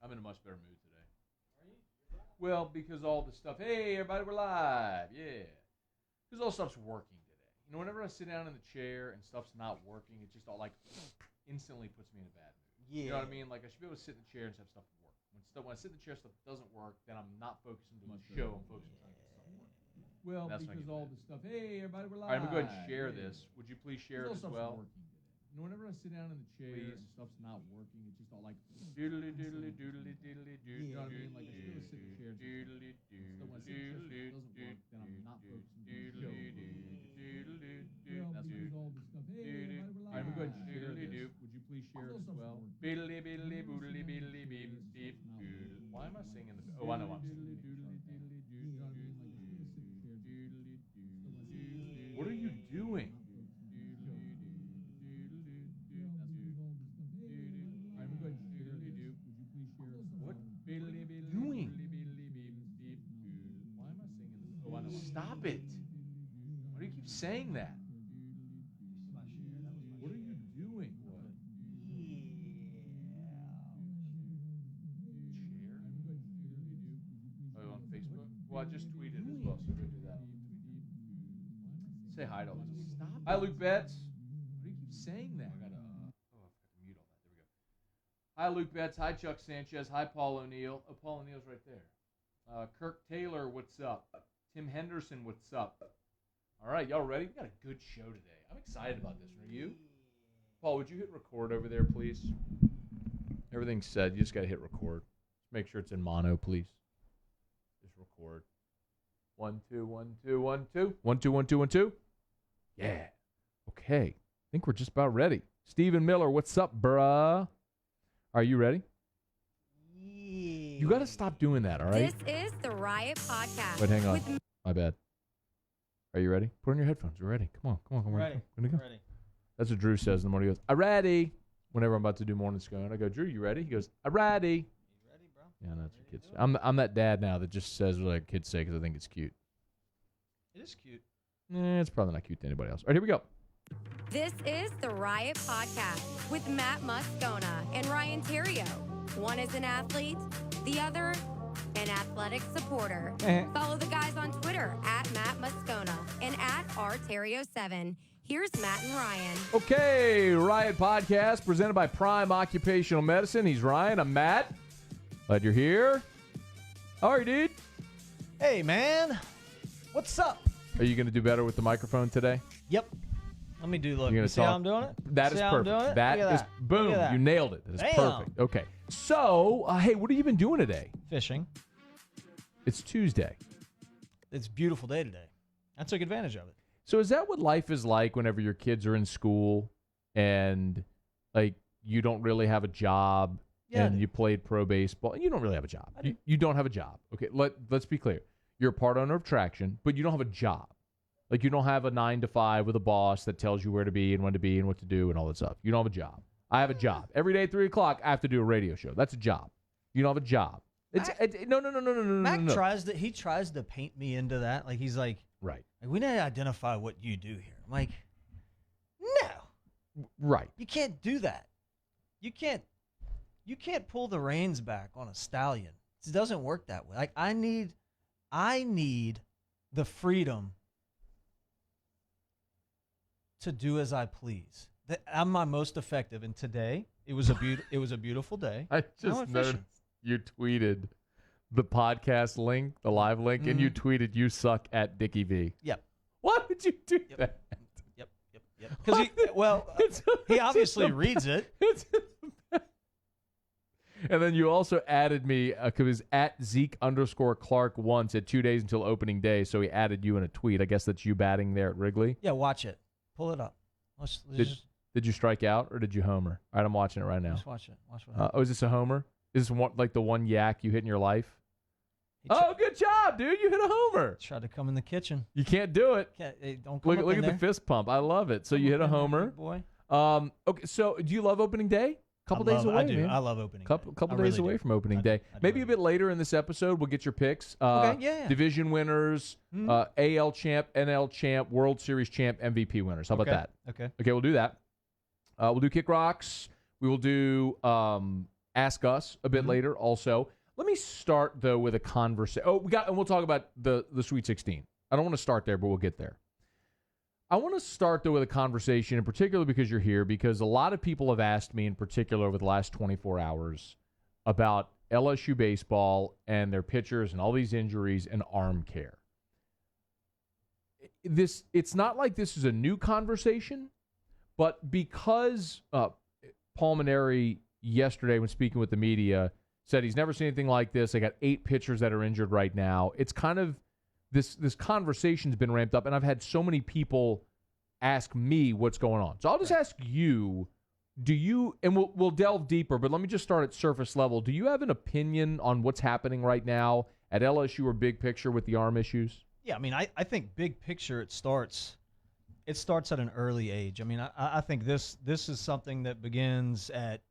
I'm in a much better mood today. Are you? Well, because all the stuff, hey, everybody, we're live. Yeah. Because all the stuff's working today. You know, whenever I sit down in the chair and stuff's not working, it just all, like, instantly puts me in a bad mood. Yeah. You know what I mean? Like, I should be able to sit in the chair and have stuff work. When I sit in the chair, stuff doesn't work, then I'm not focusing on the show. I'm focusing on stuff work. Well, because all the stuff, hey, everybody, we're live. All right, I'm going to go ahead and share this. Would you please share it as well? You know, whenever I sit down in the chair and stuff's not working, it's just all like doodly doodly doodly doodly doodly. You know what I mean? Like I should sit in the chair and doodly doodly doodly doesn't work, then I'm not focusing on the show. Well, because all the stuff. Hey, everybody, we're live. All right, I'm going to go ahead and share this. Would you please share it as well? Biddly biddly boodly biddly beep beep. Why am I singing the? Oh, I know I'm singing. What are you doing? What are you doing? Why am I singing this? Oh, I know. Stop it. Why do you keep saying that? What are you doing? What? Share? Oh, on Facebook? Well, I just tweeted as well, so go do that. Say hi to all this. Stop. Hi, Luke Betts. Why do you keep saying that? I forgot to mute all that. There we go. Hi, Luke Betts. Hi, Chuck Sanchez. Hi, Paul O'Neill. Oh, Paul O'Neill's right there. Kirk Taylor, what's up? Tim Henderson, what's up? All right, y'all ready? We got a good show today. I'm excited about this. Are you? Paul, would you hit record over there, please? Everything's said. You just got to hit record. Just make sure it's in mono, please. Just record. 1 2 1 2 1 2 1 2 1 2 1 2. Yeah. Okay. I think we're just about ready. Stephen Miller, what's up, bruh? Are you ready? Yeah. You got to stop doing that, all right? This is the Riot Podcast. Wait, hang on. My bad. Are you ready? Put on your headphones. We're ready. Come on. I'm ready. Go. Ready. That's what Drew says in the morning. He goes, I'm ready. Whenever I'm about to do morning scone, I go, Drew, you ready? He goes, I'm ready. You ready, bro? Yeah, no, that's what kids say. I'm that dad now that just says what kids say because I think it's cute. It is cute. It's probably not cute to anybody else. All right, here we go. This is the Riot Podcast with Matt Moscona and Ryan Terrio. One is an athlete, the other an athletic supporter. Follow the guys on Twitter at Matt Moscona and at rterrio7. Here's Matt and Ryan. Okay, Riot Podcast presented by Prime Occupational Medicine. He's Ryan. I'm Matt. Glad you're here. How are you, dude? Hey, man. What's up? Are you going to do better with the microphone today? Yep. Let me look. You see how I'm doing it? That is perfect. That is, boom, you nailed it. That is perfect. Okay. So, hey, what have you been doing today? Fishing. It's Tuesday. It's a beautiful day today. I took advantage of it. So is that what life is like whenever your kids are in school and, like, you don't really have a job and you played pro baseball? You don't really have a job. You don't have a job. Okay, let's be clear. You're a part owner of Traction, but you don't have a job. Like, you don't have a 9 to 5 with a boss that tells you where to be and when to be and what to do and all that stuff. You don't have a job. I have a job. Every day at 3 o'clock, I have to do a radio show. That's a job. You don't have a job. No. Mac tries to paint me into that. Like, he's like, right. Like, we need to identify what you do here. I'm like, no. Right. You can't do that. You can't pull the reins back on a stallion. It doesn't work that way. Like, I need the freedom to do as I please. I'm my most effective. And today, it was a beautiful day. I just noticed you tweeted the podcast link, the live link, and you tweeted, "You suck at Dickie V." Yep. Why would you do that? Yep. Because he obviously reads it. And then you also added me because at Zeke_Clark once at 2 days until opening day, so he added you in a tweet. I guess that's you batting there at Wrigley. Yeah, watch it. Pull it up. Did you strike out or did you homer? All right, I'm watching it right now. Just watch it. Watch what is this a homer? Is this like the one yak you hit in your life? Good job, dude. You hit a homer. Tried to come in the kitchen. You can't do it. Don't come look at the fist pump. I love it. So you hit a homer. Boy. Okay, so do you love opening day? Couple days away. I do. Man. I love opening. Couple days away from opening day. Maybe a bit later in this episode, we'll get your picks. Okay, yeah. Division winners, AL champ, NL champ, World Series champ, MVP winners. How about that? Okay, we'll do that. We'll do Kick Rocks. We will do ask us a bit later also. Let me start, though, with a conversation. And we'll talk about the Sweet 16. I don't want to start there, but we'll get there. I want to start, though, with a conversation, in particular because you're here, because a lot of people have asked me, in particular over the last 24 hours, about LSU baseball and their pitchers and all these injuries and arm care. It's not like this is a new conversation, but because Pulmonary yesterday when speaking with the media said he's never seen anything like this. They got 8 pitchers that are injured right now. It's kind of this conversation's been ramped up, and I've had so many people ask me what's going on. So I'll just ask you, do you, and we'll delve deeper, but let me just start at surface level. Do you have an opinion on what's happening right now at LSU or big picture with the arm issues? Yeah, I mean, I think big picture it starts at an early age. I mean, I think this is something that begins at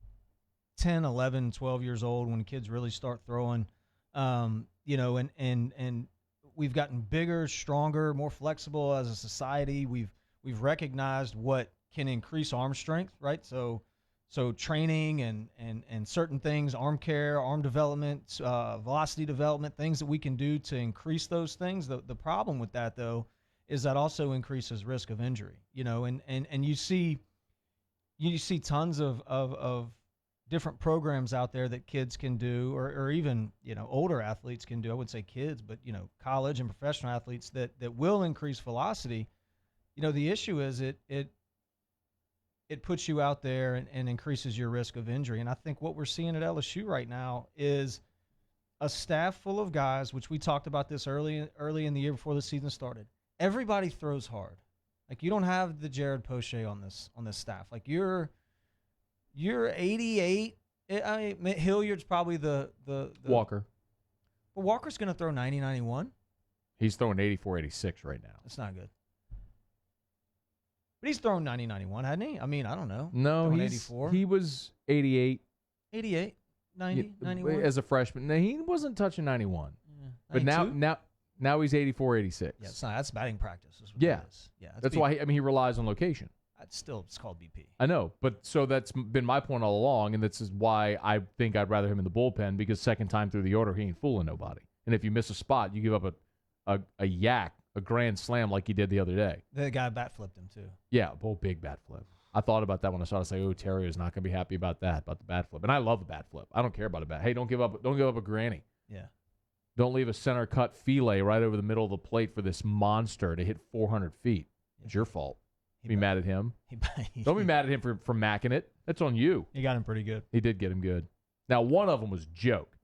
10, 11, 12 years old when kids really start throwing, and we've gotten bigger, stronger, more flexible as a society. We've recognized what can increase arm strength, right? So training and certain things, arm care, arm development, velocity development, things that we can do to increase those things. The problem with that, though, is that also increases risk of injury, and you see tons of different programs out there that kids can do, or even, older athletes can do. I would say kids, but, college and professional athletes that will increase velocity. The issue is it puts you out there and increases your risk of injury. And I think what we're seeing at LSU right now is a staff full of guys, which we talked about this early in the year before the season started. Everybody throws hard. Like, you don't have the Jared Poche on this staff. Like, you're 88. I mean, Hilliard's probably the Walker. Well, Walker's going to throw 90, 91. He's throwing 84, 86 right now. That's not good. But he's thrown 90, 91, hadn't he? I mean, I don't know. No, he's 84. He was 88. 88, 90, 91. As a freshman. No, he wasn't touching 91. Yeah, but now he's 84, 86. Yeah, that's batting practice. Yeah. Yeah. That's why he relies on location. It's called BP. I know, but so that's been my point all along, and this is why I think I'd rather him in the bullpen, because second time through the order, he ain't fooling nobody. And if you miss a spot, you give up a grand slam like he did the other day. The guy bat flipped him too. Yeah, big bat flip. I thought about that when I saw it. I was like, Terry is not going to be happy about that, about the bat flip. And I love the bat flip. I don't care about a bat. Hey, don't give up a granny. Yeah. Don't leave a center cut fillet right over the middle of the plate for this monster to hit 400 feet. It's your fault. Be mad at him. Don't be mad at him for macking it. That's on you. He got him pretty good. He did get him good. Now, one of them was joke.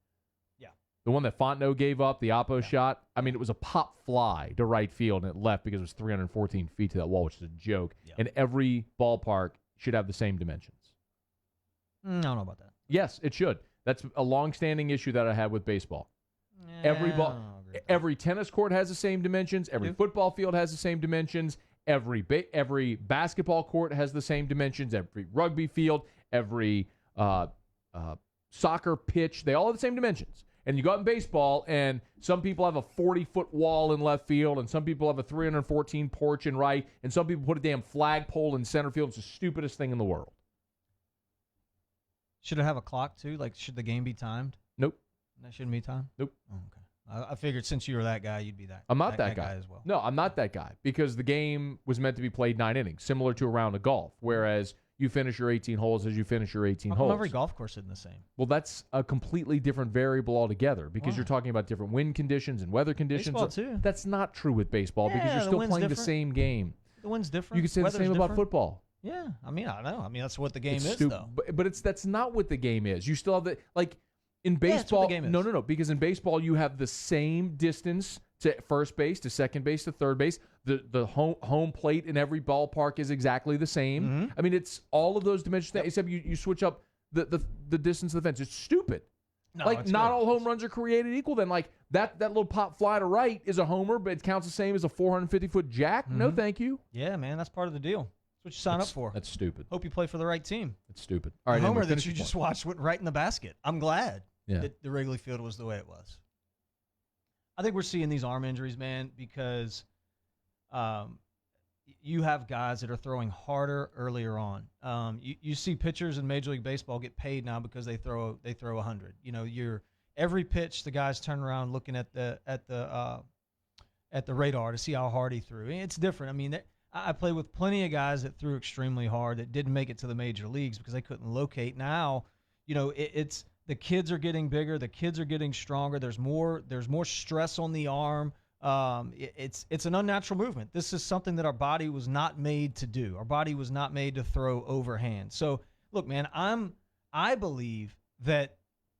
Yeah. The one that Fontenot gave up, the Oppo shot, I mean, it was a pop fly to right field, and it left because it was 314 feet to that wall, which is a joke. Yeah. And every ballpark should have the same dimensions. I don't know about that. Yes, it should. That's a long-standing issue that I have with baseball. Yeah, every tennis court has the same dimensions. Every football field has the same dimensions. Every basketball court has the same dimensions. Every rugby field, every soccer pitch, they all have the same dimensions. And you go out in baseball, and some people have a 40-foot wall in left field, and some people have a 314 porch in right, and some people put a damn flagpole in center field. It's the stupidest thing in the world. Should it have a clock, too? Like, should the game be timed? Nope. That shouldn't be timed? Nope. Oh, okay. I figured since you were that guy, you'd be that. I'm not that guy as well. No, I'm not that guy, because the game was meant to be played 9 innings, similar to a round of golf, whereas you finish your 18 holes as you finish your 18 holes. Every golf course isn't the same. Well, that's a completely different variable altogether, because you're talking about different wind conditions and weather conditions. Baseball, too. That's not true with baseball, because you're still playing the same game. The wind's different. You could say the same about football. Yeah, I mean, I know. I mean, that's what the game is, though. But that's not what the game is. You still have the, like, in baseball, no, because in baseball you have the same distance to first base, to second base, to third base. The home plate in every ballpark is exactly the same. Mm-hmm. I mean, it's all of those dimensions, except you switch up the distance of the fence. It's stupid. No, like, not all home runs are created equal. Then, like, that little pop fly to right is a homer, but it counts the same as a 450-foot jack. Mm-hmm. No, thank you. Yeah, man, that's part of the deal. That's what you sign up for. That's stupid. Hope you play for the right team. It's stupid. All right, the homer that you just watched went right in the basket. I'm glad. Yeah. That the Wrigley Field was the way it was. I think we're seeing these arm injuries, man, because you have guys that are throwing harder earlier on. You see pitchers in Major League Baseball get paid now because they throw 100. Every pitch the guys turn around looking at the radar to see how hard he threw. It's different. I mean, I played with plenty of guys that threw extremely hard that didn't make it to the major leagues because they couldn't locate. Now, it's the kids are getting bigger, the kids are getting stronger. There's more stress on the arm. It's an unnatural movement. This is something that our body was not made to do. Our body was not made to throw overhand. So, look, man, I believe that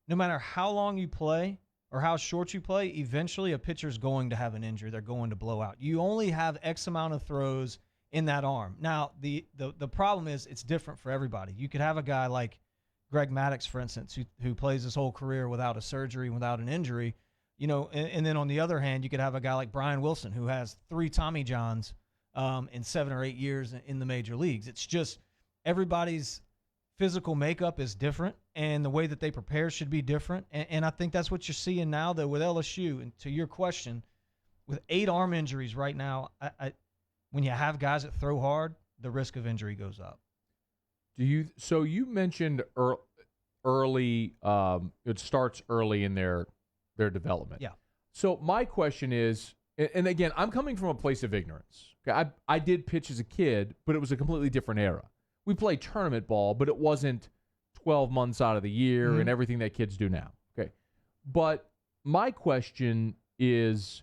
no matter how long you play or how short you play, eventually a pitcher's going to have an injury. They're going to blow out. You only have X amount of throws in that arm. Now, the problem is it's different for everybody. You could have a guy like Greg Maddux, for instance, who plays his whole career without a surgery, without an injury. And then on the other hand, you could have a guy like Brian Wilson who has 3 Tommy Johns in 7 or 8 years in the major leagues. It's just everybody's physical makeup is different, and the way that they prepare should be different. And I think that's what you're seeing now, though, with LSU. And to your question, with 8 arm injuries right now, when you have guys that throw hard, the risk of injury goes up. So you mentioned early. It starts early in their development. Yeah. So my question is, and again, I'm coming from a place of ignorance. Okay, I did pitch as a kid, but it was a completely different era. We played tournament ball, but it wasn't 12 months out of the year and everything that kids do now. Okay. But my question is,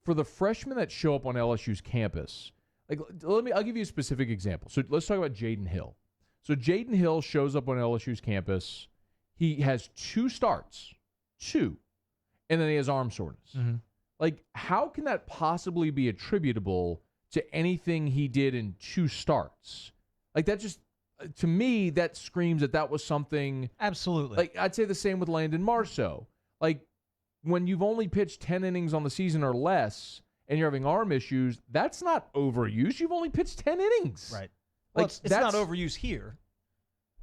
for the freshmen that show up on LSU's campus, I'll give you a specific example. So let's talk about Jaden Hill. So Jaden Hill shows up on LSU's campus. He has 2 starts, and then he has arm soreness. Mm-hmm. How can that possibly be attributable to anything he did in 2 starts? That just, to me, that screams that was something. Absolutely. I'd say the same with Landon Marceau. When you've only pitched 10 innings on the season or less and you're having arm issues, that's not overuse. You've only pitched 10 innings. Right. Well, it's not overuse here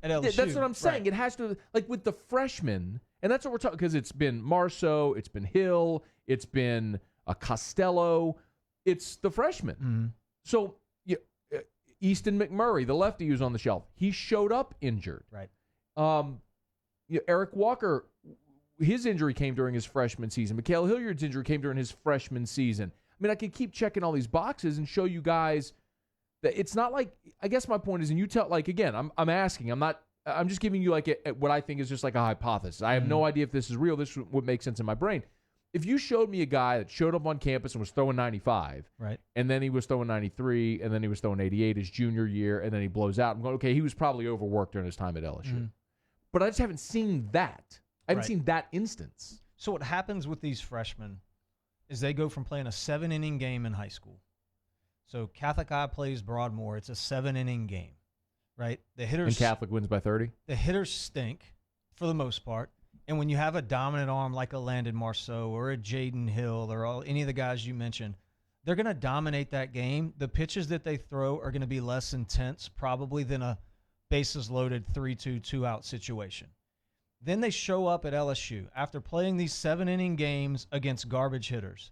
at LSU. That's what I'm saying. Right. It has to, with the freshmen, and that's what we're talking, because it's been Marceau, it's been Hill, it's been Costello. It's the freshmen. Mm-hmm. So, Easton McMurray, the lefty who's on the shelf, he showed up injured. Right. Eric Walker, his injury came during his freshman season. Mikhail Hilliard's injury came during his freshman season. I mean, I could keep checking all these boxes and show you guys that it's not I guess my point is, and you tell, again, I'm asking, I'm just giving you what I think is just a hypothesis. I have no idea if this is real. This would make sense in my brain. If you showed me a guy that showed up on campus and was throwing 95, right, and then he was throwing 93, and then he was throwing 88 his junior year, and then he blows out, I'm going, okay, he was probably overworked during his time at LSU. Mm-hmm. But I just haven't seen that. I haven't seen that instance. So what happens with these freshmen is they go from playing a 7-inning game in high school. So Catholic Eye plays Broadmoor. It's a 7-inning game, right? The hitters, and Catholic wins by 30? The hitters stink for the most part. And when you have a dominant arm like a Landon Marceau or a Jaden Hill or any of the guys you mentioned, they're going to dominate that game. The pitches that they throw are going to be less intense probably than a bases-loaded 3-2, 2-out situation. Then they show up at LSU after playing these 7-inning games against garbage hitters,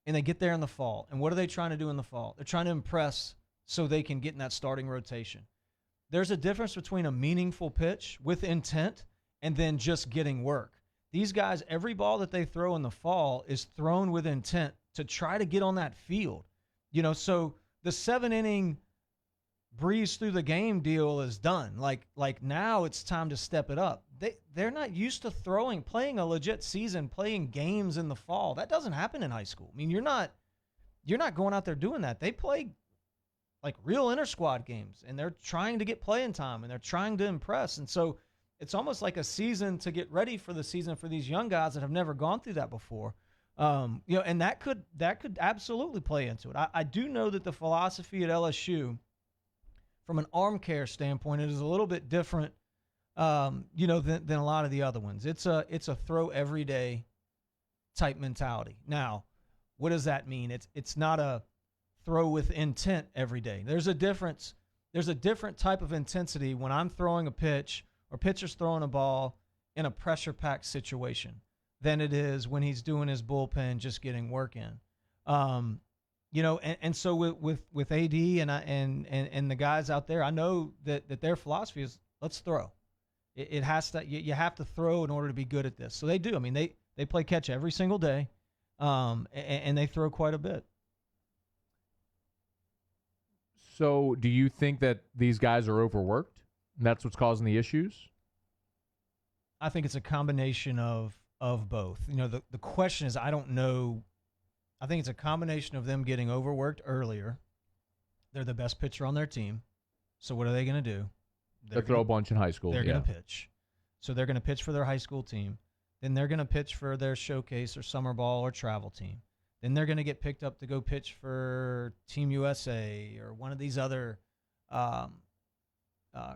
and they get there in the fall. And what are they trying to do in the fall? They're trying to impress so they can get in that starting rotation. There's a difference between a meaningful pitch with intent and then just getting work. These guys, every ball that they throw in the fall is thrown with intent to try to get on that field. So the 7-inning breeze through the game deal is done. Like now it's time to step it up. They're not used to playing a legit season, playing games in the fall. That doesn't happen in high school. I mean, you're not going out there doing that. They play real inter-squad games, and they're trying to get playing time, and they're trying to impress. And so it's almost like a season to get ready for the season for these young guys that have never gone through that before. And that could absolutely play into it. I do know that the philosophy at LSU, from an arm care standpoint, it is a little bit different, than a lot of the other ones. It's a throw every day type mentality. Now, what does that mean? It's not a throw with intent every day. There's a difference. There's a different type of intensity when I'm throwing a pitch or pitcher's throwing a ball in a pressure-packed situation than it is when he's doing his bullpen just getting work in. And so with AD and the guys out there, I know that their philosophy is let's throw. It has to you have to throw in order to be good at this. So they do. I mean, they play catch every single day, and they throw quite a bit. So do you think that these guys are overworked and that's what's causing the issues? I think it's a combination of both. The question is, I don't know. I think it's a combination of them getting overworked earlier. They're the best pitcher on their team. So what are they going to do? They throw a bunch in high school. They're going to pitch. So they're going to pitch for their high school team. Then they're going to pitch for their showcase or summer ball or travel team. Then they're going to get picked up to go pitch for Team USA or one of these other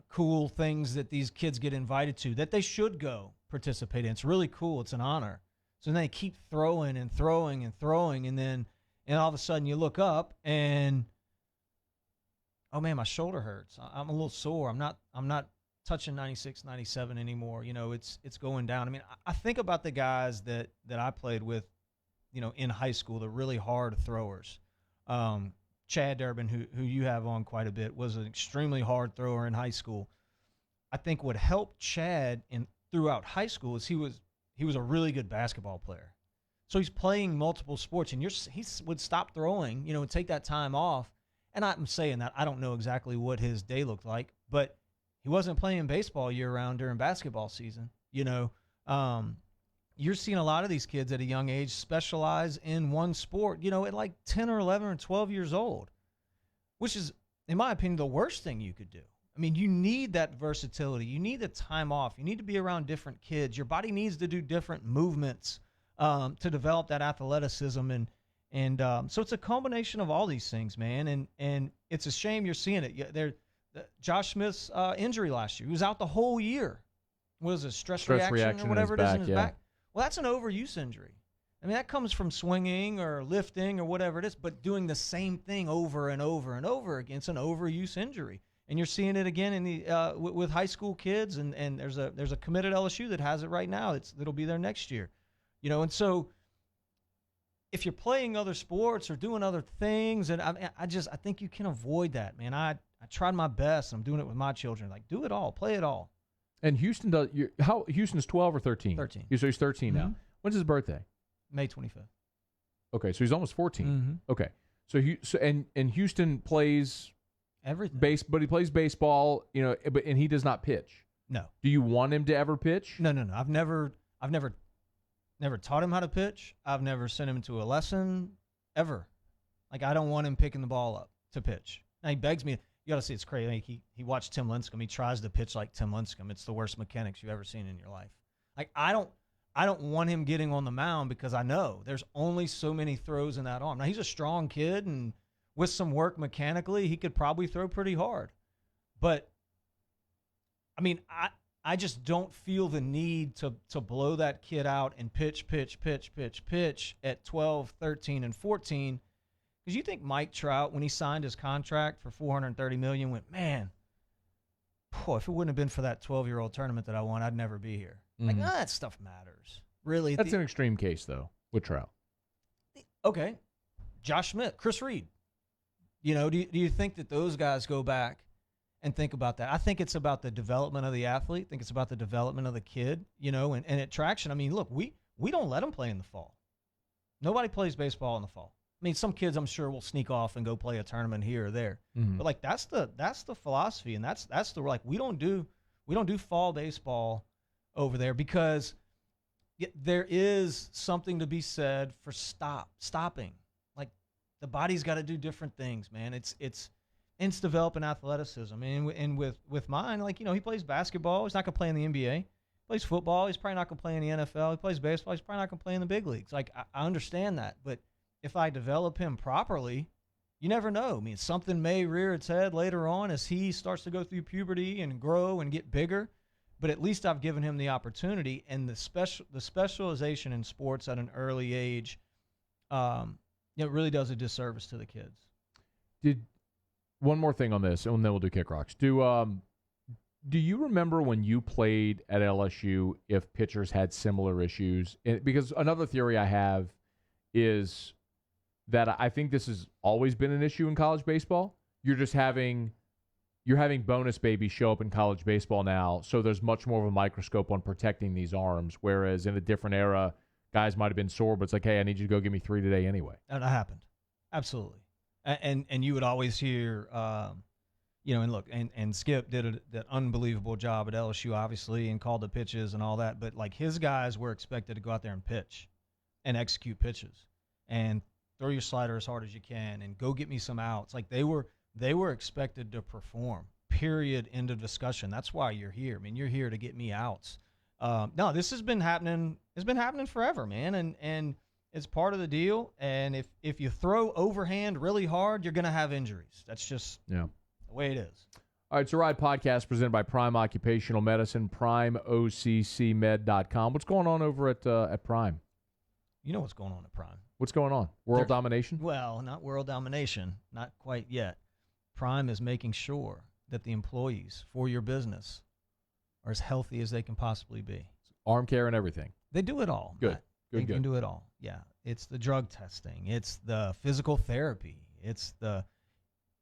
cool things that these kids get invited to that they should go participate in. It's really cool. It's an honor. So then they keep throwing and throwing and throwing, and all of a sudden you look up and, oh man, my shoulder hurts. I'm a little sore. I'm not touching 96, 97 anymore. It's going down. I mean, I think about the guys that I played with, in high school, the really hard throwers. Chad Durbin, who you have on quite a bit, was an extremely hard thrower in high school. I think what helped Chad throughout high school is he was a really good basketball player. So he's playing multiple sports, and he would stop throwing, and take that time off. And I'm saying that I don't know exactly what his day looked like, but he wasn't playing baseball year-round during basketball season. You're seeing a lot of these kids at a young age specialize in one sport, at like 10 or 11 or 12 years old, which is, in my opinion, the worst thing you could do. I mean, you need that versatility. You need the time off. You need to be around different kids. Your body needs to do different movements to develop that athleticism. And so it's a combination of all these things, man. And it's a shame you're seeing it. Josh Smith's injury last year, he was out the whole year. What is it, stress reaction or whatever it is in his back? Well, that's an overuse injury. I mean, that comes from swinging or lifting or whatever it is, but doing the same thing over and over and over again. It's an overuse injury. And you're seeing it again in the with high school kids, and there's a committed LSU that has it right now. It'll be there next year, And so, if you're playing other sports or doing other things, and I think you can avoid that, man. I tried my best, and I'm doing it with my children. Like, do it all, play it all. And Houston does. Houston's 12 or 13? 13. So he's 13 now. When's his birthday? May 25th. Okay, so he's almost 14. Mm-hmm. Okay, so Houston plays everything. But he plays baseball, and he does not pitch. No. Do you want him to ever pitch? No. I've never taught him how to pitch. I've never sent him to a lesson ever. Like, I don't want him picking the ball up to pitch. Now he begs me. You got to see, it's crazy. Like, he watched Tim Lincecum. He tries to pitch like Tim Lincecum. It's the worst mechanics you've ever seen in your life. Like, I don't want him getting on the mound because I know there's only so many throws in that arm. Now, he's a strong kid, and with some work mechanically, he could probably throw pretty hard. But, I mean, I just don't feel the need to blow that kid out and pitch at 12, 13, and 14. Because you think Mike Trout, when he signed his contract for $430 million, went, man, if it wouldn't have been for that 12-year-old tournament that I won, I'd never be here. Mm-hmm. Like, that stuff matters. Really. That's an extreme case, though, with Trout. Okay. Josh Smith, Chris Reed. Do you think that those guys go back and think about that? I think it's about the development of the athlete. I think it's about the development of the kid, and at Traction, I mean, look, we don't let them play in the fall. Nobody plays baseball in the fall. I mean, some kids I'm sure will sneak off and go play a tournament here or there. Mm-hmm. But like that's the philosophy, and that's the like we don't do fall baseball over there because there is something to be said for stopping. Like the body's got to do different things, man. It's developing athleticism. And with mine, like he plays basketball. He's not gonna play in the NBA. He plays football. He's probably not gonna play in the NFL. He plays baseball. He's probably not gonna play in the big leagues. Like I understand that, but if I develop him properly, you never know. I mean, something may rear its head later on as he starts to go through puberty and grow and get bigger. But at least I've given him the opportunity, and the specialization in sports at an early age, it really does a disservice to the kids. One more thing on this, and then we'll do Kick Rocks. Do you remember when you played at LSU if pitchers had similar issues? Because another theory I have is that I think this has always been an issue in college baseball. You're having bonus babies show up in college baseball now, so there's much more of a microscope on protecting these arms, whereas in a different era, guys might have been sore, but it's like, hey, I need you to go give me 3 today anyway. That happened. Absolutely. And you would always hear, and look, and Skip did an unbelievable job at LSU, obviously, and called the pitches and all that. But, like, his guys were expected to go out there and pitch and execute pitches and throw your slider as hard as you can and go get me some outs. Like, they were expected to perform, period, end of discussion. That's why you're here. I mean, you're here to get me outs. No, this has been happening. It's been happening forever, man, and it's part of the deal. And if you throw overhand really hard, you're going to have injuries. That's just the way it is. All right, it's a Riot Podcast presented by Prime Occupational Medicine, primeoccmed.com. What's going on over at Prime? You know what's going on at Prime. What's going on? World domination? Well, not world domination. Not quite yet. Prime is making sure that the employees for your business are as healthy as they can possibly be. Arm care and everything. They do it all. Good. They can do it all. Yeah. It's the drug testing. It's the physical therapy. It's the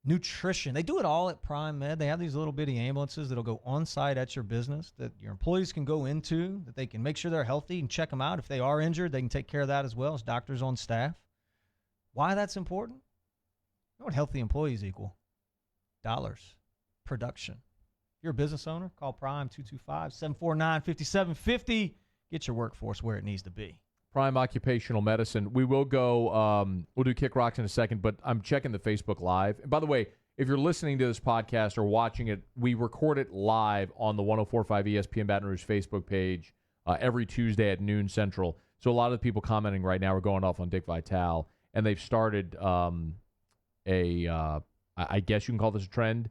nutrition. They do it all at Prime Med. They have these little bitty ambulances that'll go on site at your business that your employees can go into, that they can make sure they're healthy and check them out. If they are injured, they can take care of that as well as doctors on staff. Why that's important? You know what healthy employees equal? Dollars. Production. If you're a business owner, call Prime 225-749-5750. Get your workforce where it needs to be. Prime Occupational Medicine. We will go, we'll do Kick Rocks in a second, but I'm checking the Facebook Live. And by the way, if you're listening to this podcast or watching it, we record it live on the 104.5 ESPN Baton Rouge Facebook page every Tuesday at noon Central. So a lot of the people commenting right now are going off on Dick Vitale, and they've started I guess you can call this a trend.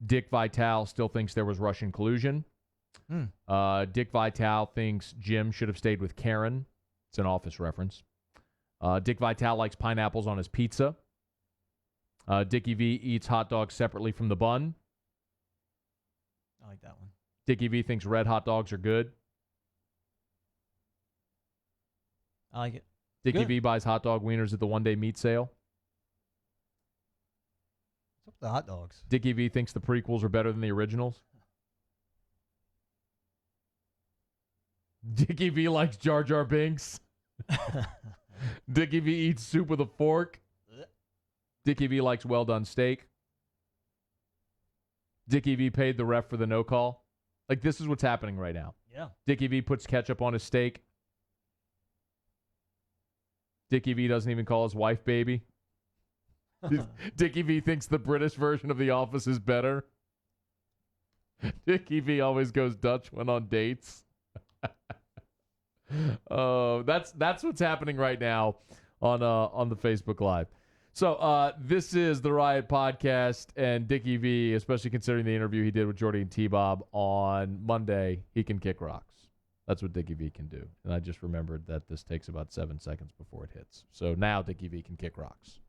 Dick Vitale still thinks there was Russian collusion. Dick Vitale thinks Jim should have stayed with Karen. It's an Office reference. Dick Vitale likes pineapples on his pizza. Dickie V eats hot dogs separately from the bun. I like that one. Dickie V thinks red hot dogs are good. I like it. Dickie V buys hot dog wieners at the one-day meat sale. What's up with the hot dogs? Dickie V thinks the prequels are better than the originals. Dickie V likes Jar Jar Binks. Dickie V eats soup with a fork. Dickie V likes well-done steak. Dickie V paid the ref for the no call. Like, this is what's happening right now. Yeah. Dickie V puts ketchup on his steak. Dickie V doesn't even call his wife baby. Dickie V thinks the British version of The Office is better. Dickie V always goes Dutch when on dates. That's what's happening right now on the Facebook Live. So this is the Riot Podcast, and Dickie V, especially considering the interview he did with Jordy and T-Bob on Monday, he can kick rocks. That's what Dickie V can do. And I just remembered that this takes about 7 seconds before it hits. So now Dickie V can kick rocks.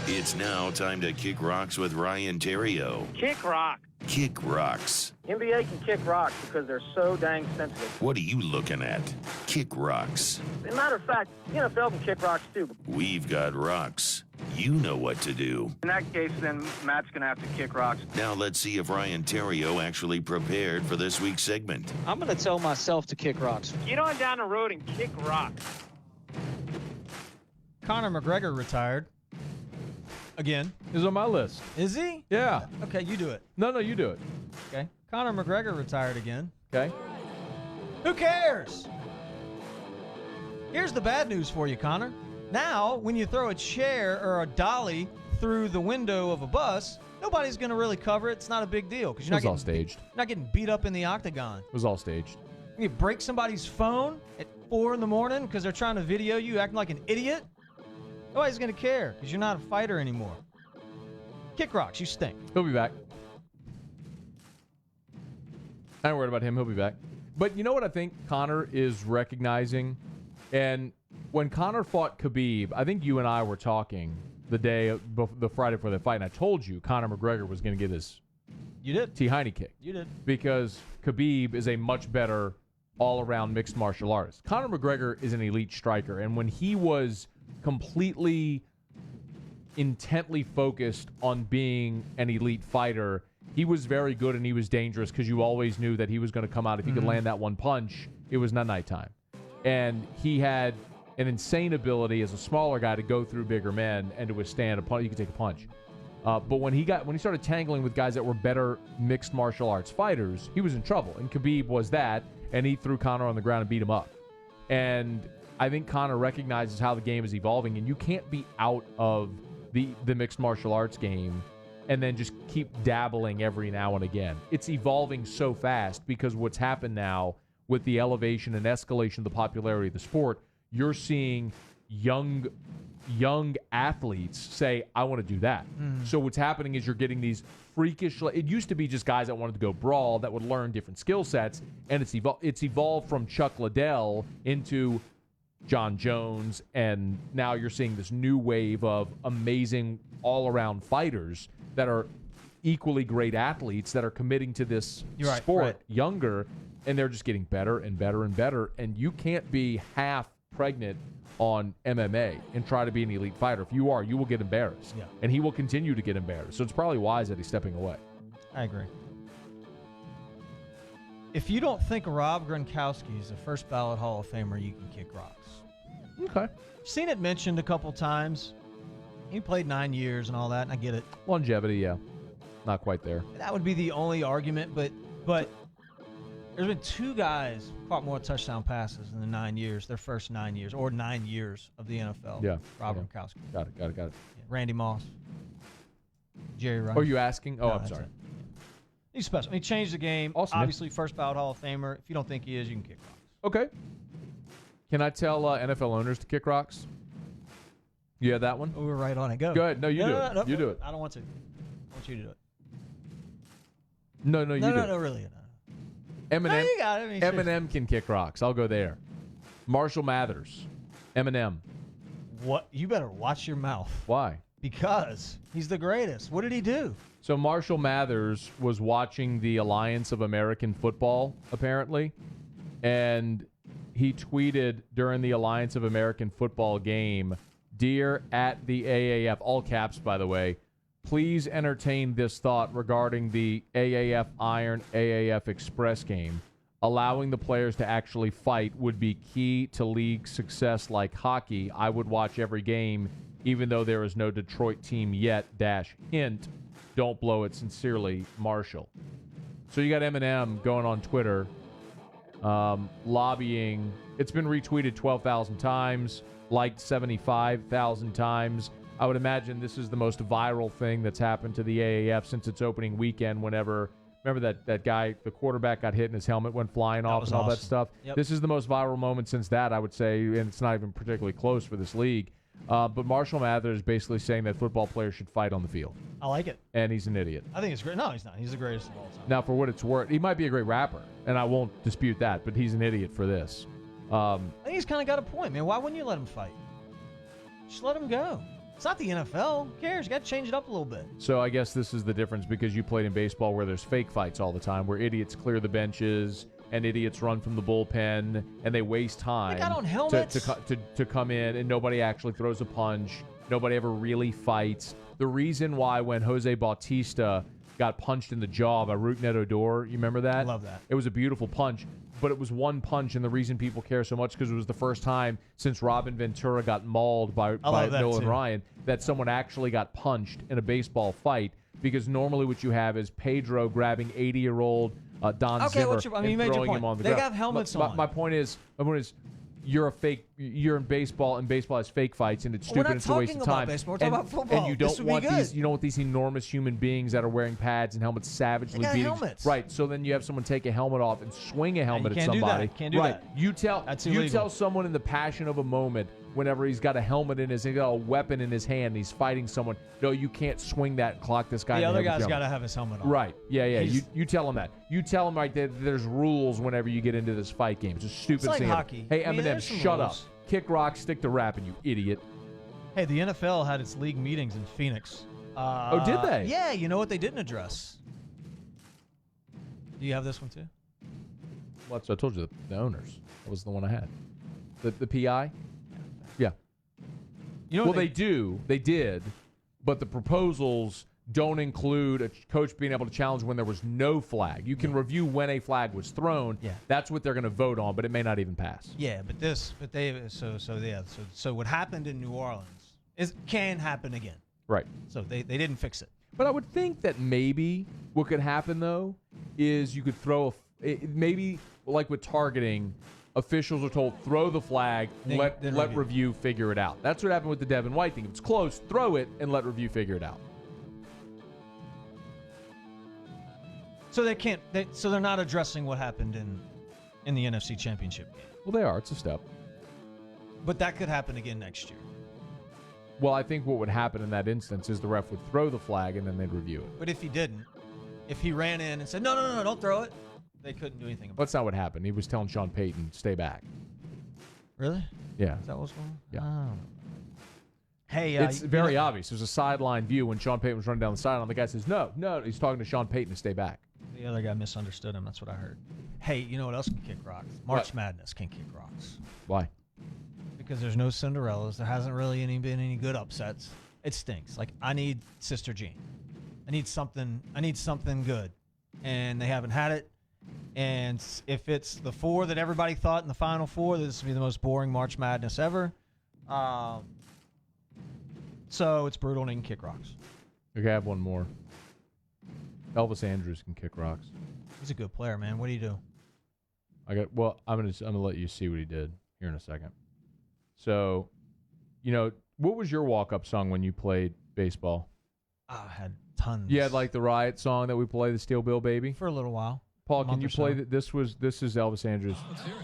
It's now time to kick rocks with Ryan Terrio. Kick rock. Kick rocks. NBA can kick rocks because they're so dang sensitive. What are you looking at? Kick rocks. As a matter of fact, the NFL can kick rocks too. We've got rocks. You know what to do. In that case, then Matt's going to have to kick rocks. Now let's see if Ryan Terrio actually prepared for this week's segment. I'm going to tell myself to kick rocks. Get on down the road and kick rocks. Conor McGregor retired. Again. He's on my list. Is he? Yeah. Okay, you do it. No, you do it. Okay. Conor McGregor retired again. Okay. Who cares? Here's the bad news for you, Conor. Now, when you throw a chair or a dolly through the window of a bus, nobody's going to really cover it. It's not a big deal because It was all staged. You're not getting beat up in the octagon. It was all staged. You break somebody's phone at 4 in the morning because they're trying to video you acting like an idiot. Nobody's going to care because you're not a fighter anymore. Kick rocks, you stink. He'll be back. I ain't worried about him. He'll be back. But you know what I think Conor is recognizing? And when Conor fought Khabib, I think you and I were talking the Friday before the fight, and I told you Conor McGregor was going to get his You did. T. Heine kick. You did. Because Khabib is a much better all-around mixed martial artist. Conor McGregor is an elite striker, and when he was completely intently focused on being an elite fighter, he was very good and he was dangerous because you always knew that he was going to come out. If he could land that one punch, it was not nighttime. And he had an insane ability as a smaller guy to go through bigger men and to withstand a punch. He could take a punch. But when he started tangling with guys that were better mixed martial arts fighters, he was in trouble. And Khabib was that, and he threw Conor on the ground and beat him up. And I think Conor recognizes how the game is evolving, and you can't be out of the mixed martial arts game and then just keep dabbling every now and again. It's evolving so fast because what's happened now with the elevation and escalation of the popularity of the sport, you're seeing young athletes say, I want to do that. So what's happening is you're getting these freakish, it used to be just guys that wanted to go brawl that would learn different skill sets, and it's evolved from Chuck Liddell into John Jones, and now you're seeing this new wave of amazing all-around fighters that are equally great athletes that are committing to this sport younger, and they're just getting better and better and better, and you can't be half pregnant on MMA and try to be an elite fighter. If you are, you will get embarrassed. Yeah. And he will continue to get embarrassed. So it's probably wise that he's stepping away. I agree. If you don't think Rob Gronkowski is a first ballot Hall of Famer, you can kick rocks. Okay. Seen it mentioned a couple times. He played 9 years and all that, and I get it. Longevity, yeah. Not quite there. That would be the only argument, but there's been two guys who caught more touchdown passes in the 9 years, their first 9 years, or 9 years of the NFL. Yeah. Rob Gronkowski. Got it. Yeah, Randy Moss. Jerry Rice. Oh, are you asking? Oh, No, I'm that's sorry. it. He's special. He changed the game. Awesome. Obviously, first ballot Hall of Famer. If you don't think he is, you can kick rocks. Okay. Can I tell NFL owners to kick rocks? You had that one? Oh, we're right on it. Go. Go ahead. No, you do it. No, you do it. I don't want to. I want you to do it. No, you do it. No, really. No. Eminem, No, you got it. I mean, seriously. Eminem can kick rocks. I'll go there. Marshall Mathers. Eminem. What? You better watch your mouth. Why? Because he's the greatest. What did he do? So Marshall Mathers was watching the Alliance of American Football, apparently, and he tweeted during the Alliance of American Football game, "Dear at the AAF," all caps, by the way, "please entertain this thought regarding the AAF Iron AAF Express game. Allowing the players to actually fight would be key to league success like hockey. I would watch every game, even though there is no Detroit team yet, hint, don't blow it. Sincerely, Marshall." So you got Eminem going on Twitter, lobbying. It's been retweeted 12,000 times, liked 75,000 times. I would imagine this is the most viral thing that's happened to the AAF since its opening weekend. Remember that guy, the quarterback got hit and his helmet went flying off and all that stuff? Yep. This is the most viral moment since that, I would say, and it's not even particularly close for this league. But Marshall Mathers is basically saying that football players should fight on the field. I like it. And he's an idiot. I think it's great. No, he's not. He's the greatest of all time. Now, for what it's worth, he might be a great rapper, and I won't dispute that, but he's an idiot for this. I think he's kind of got a point, man. Why wouldn't you let him fight? Just let him go. It's not the NFL. Who cares? You got to change it up a little bit. So I guess this is the difference because you played in baseball where there's fake fights all the time, where idiots clear the benches and idiots run from the bullpen and they waste time They got on helmets. to come in and nobody actually throws a punch. Nobody ever really fights. The reason why when Jose Bautista got punched in the jaw by Rougned Odor, you remember that? I love that. It was a beautiful punch, but it was one punch, and the reason people care so much because it was the first time since Robin Ventura got mauled by Nolan Ryan that someone actually got punched in a baseball fight, because normally what you have is Pedro grabbing 80-year-old Don Zimmer and throwing him on the ground. They got helmets on. My point is, you're a fake. You're in baseball, and baseball has fake fights, and it's stupid. And it's a waste of time. Baseball. We're talking about football. And you don't want these enormous human beings that are wearing pads and helmets savagely beating. Helmets. Right. So then you have someone take a helmet off and swing a helmet at somebody. Can't do that. You tell someone in the passion of a moment, whenever he's got a helmet in he's got a weapon in his hand, and he's fighting someone. No, you can't swing that and clock this guy. The other guy's got to have his helmet on. Right. Yeah. You tell him that. You tell him right that there's rules whenever you get into this fight game. It's a stupid like thing. Hockey. Hey, Eminem, shut up. Kick rock, stick to rapping, you idiot. Hey, the NFL had its league meetings in Phoenix. Oh, did they? Yeah, you know what they didn't address? Do you have this one too? Well, so I told you the owners. That was the one I had. The PI? Yeah. You know Well, what they did, but the proposals don't include a coach being able to challenge when there was no flag. You can review when a flag was thrown. Yeah. That's what they're going to vote on, but it may not even pass. Yeah, so what happened in New Orleans can happen again. Right. So they didn't fix it. But I would think that maybe what could happen, though, is you could throw maybe like with targeting, officials are told throw the flag, let review figure it out. That's what happened with the Devin White thing. If it's close, throw it and let review figure it out. So they're not addressing what happened in the NFC Championship game. Well, they are. It's a step. But that could happen again next year. Well, I think what would happen in that instance is the ref would throw the flag and then they'd review it. But if he didn't, if he ran in and said, no, don't throw it, they couldn't do anything about That's not what happened. He was telling Sean Payton, stay back. it. Really? Yeah. Is that what's going on? Yeah. Oh. Hey, It's very obvious. There's a sideline view when Sean Payton was running down the sideline. The guy says, no. He's talking to Sean Payton to stay back. The other guy misunderstood him. That's what I heard. Hey, you know what else can kick rocks? March Madness can kick rocks. Why? Because there's no Cinderellas. There hasn't really been any good upsets. It stinks. Like, I need Sister Jean. I need something good. And they haven't had it. And if it's the four that everybody thought in the Final Four, this would be the most boring March Madness ever. So it's brutal and it can kick rocks. Okay, I have one more. Elvis Andrus can kick rocks. He's a good player, man. What do you do? I'm gonna let you see what he did here in a second. So, what was your walk-up song when you played baseball? I had tons. You had like the Riot song that we play, the Steel Bill Baby. For a little while. Paul, can you play that? This is Elvis Andrus. Let's hear it.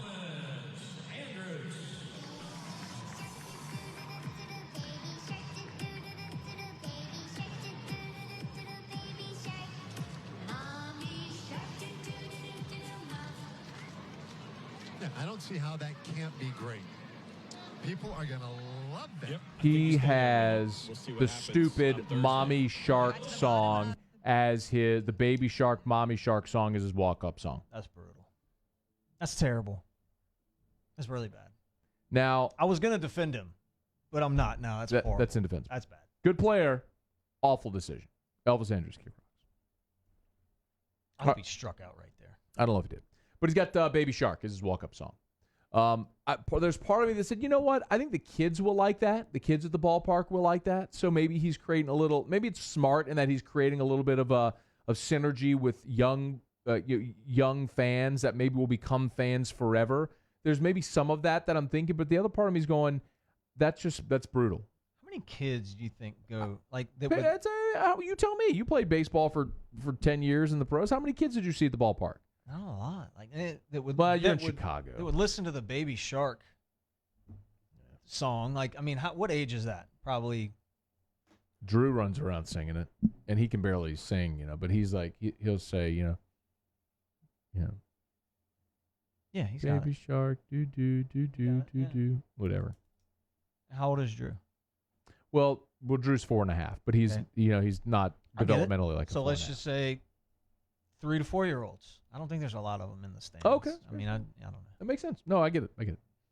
Yeah, I don't see how that can't be great. People are going to love that. Yep. He has the stupid Mommy Shark song as the Baby Shark, Mommy Shark song is his walk-up song. That's brutal. That's terrible. That's really bad. Now, I was going to defend him, but I'm not. No, that's horrible. That's indefensible. That's bad. Good player, awful decision. Elvis Andrus kick rocks. I hope he struck out right there. I don't know if he did. But he's got Baby Shark as his walk-up song. There's part of me that said, you know what? I think the kids will like that. The kids at the ballpark will like that. So maybe he's creating maybe it's smart in that he's creating a little bit of synergy with young fans that maybe will become fans forever. There's maybe some of that I'm thinking, but the other part of me is going, that's brutal. How many kids do you think go like that? You tell me. You played baseball for 10 years in the pros. How many kids did you see at the ballpark? Not a lot. Like you're in Chicago. They would listen to the Baby Shark song. Like, I mean, what age is that? Probably. Drew runs around singing it, and he can barely sing, but he's like he'll say, Yeah, he's got Baby it. Shark, do do do do do do, whatever. How old is Drew? Well, Drew's 4.5, but he's Okay. He's not developmentally like. So let's just say 3 to 4 year olds. I don't think there's a lot of them in the stands. Okay. I mean, I don't know. That makes sense. No, I get it.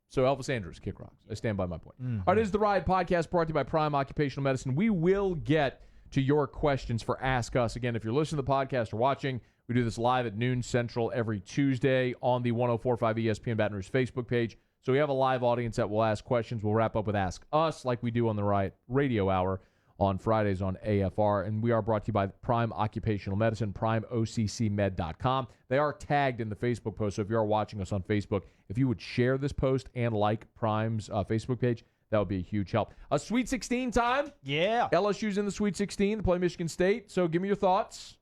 So Elvis Andrus, kick rocks. I stand by my point. Mm-hmm. All right, this is the Riot Podcast brought to you by Prime Occupational Medicine. We will get to your questions for Ask Us. Again, if you're listening to the podcast or watching, we do this live at noon Central every Tuesday on the 104.5 ESPN Baton Rouge Facebook page. So we have a live audience that will ask questions. We'll wrap up with Ask Us like we do on the Riot Radio Hour on Fridays on AFR. And we are brought to you by Prime Occupational Medicine, primeoccmed.com. They are tagged in the Facebook post, so if you are watching us on Facebook, if you would share this post and like Prime's Facebook page, that would be a huge help. Sweet 16 time. Yeah. LSU's in the Sweet 16 to play Michigan State. So give me your thoughts.